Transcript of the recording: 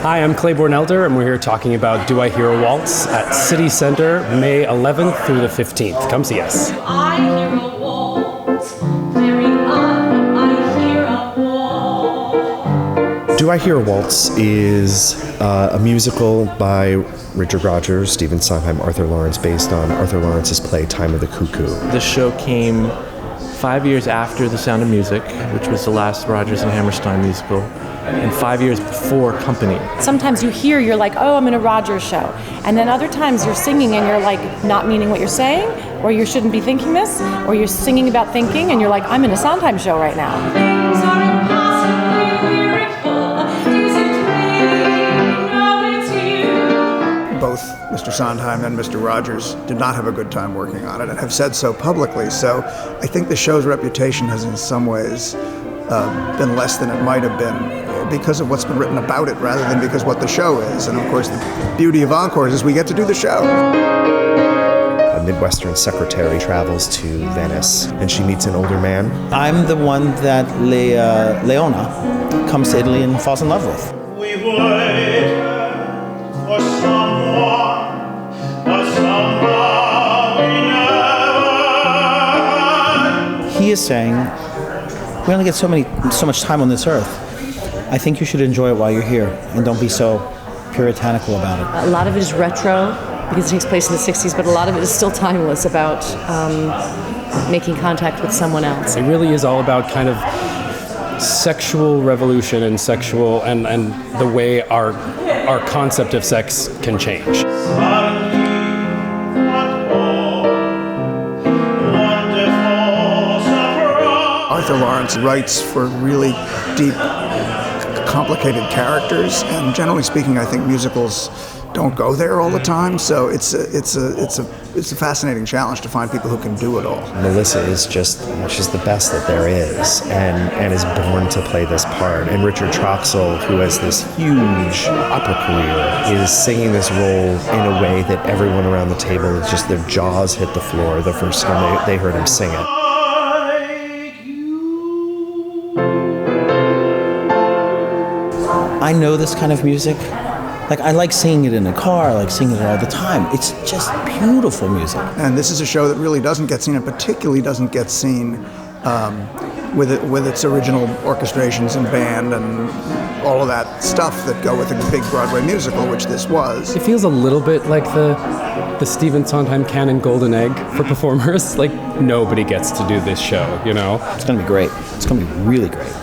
Hi, I'm Claybourne Elder, and we're here talking about Do I Hear a Waltz at City Center, May 11th through the 15th. Come see us. I hear a waltz, very odd, I hear a waltz. Do I Hear a Waltz is a musical by Richard Rodgers, Stephen Sondheim, Arthur Laurents, based on Arthur Laurents' play Time of the Cuckoo. The show came 5 years after The Sound of Music, which was the last Rodgers and Hammerstein musical, and 5 years before Company. Sometimes you're like, oh, I'm in a Rodgers show. And then other times you're singing and you're like not meaning what you're saying, or you shouldn't be thinking this, or you're singing about thinking and you're like, I'm in a Sondheim show right now. Things are impossibly lyrical. Is it plain? No, it's you. Both Mr. Sondheim and Mr. Rodgers did not have a good time working on it and have said so publicly. So I think the show's reputation has in some ways been less than it might have been because of what's been written about it rather than because what the show is. And of course the beauty of Encores is we get to do the show. A Midwestern secretary travels to Venice and she meets an older man. I'm the one that Leona comes to Italy and falls in love with. We wait for someone, but somehow we never. He is saying, we only get so much time on this earth. I think you should enjoy it while you're here and don't be so puritanical about it. A lot of it is retro because it takes place in the 60s, but a lot of it is still timeless about making contact with someone else. It really is all about kind of sexual revolution and sexual and the way our concept of sex can change. Arthur Laurents writes for really deep, complicated characters, and generally speaking, I think musicals don't go there all the time. So it's a fascinating challenge to find people who can do it all. Melissa is she's the best that there is, and is born to play this part. And Richard Troxell, who has this huge opera career, is singing this role in a way that everyone around the table, just their jaws hit the floor the first time they heard him sing it. I know this kind of music. Like, I like singing it in a car, I like singing it all the time. It's just beautiful music. And this is a show that really doesn't get seen, and particularly doesn't get seen with its original orchestrations and band and all of that stuff that go with a big Broadway musical, which this was. It feels a little bit like the Stephen Sondheim canon golden egg for performers. Like, nobody gets to do this show, you know? It's going to be great. It's going to be really great.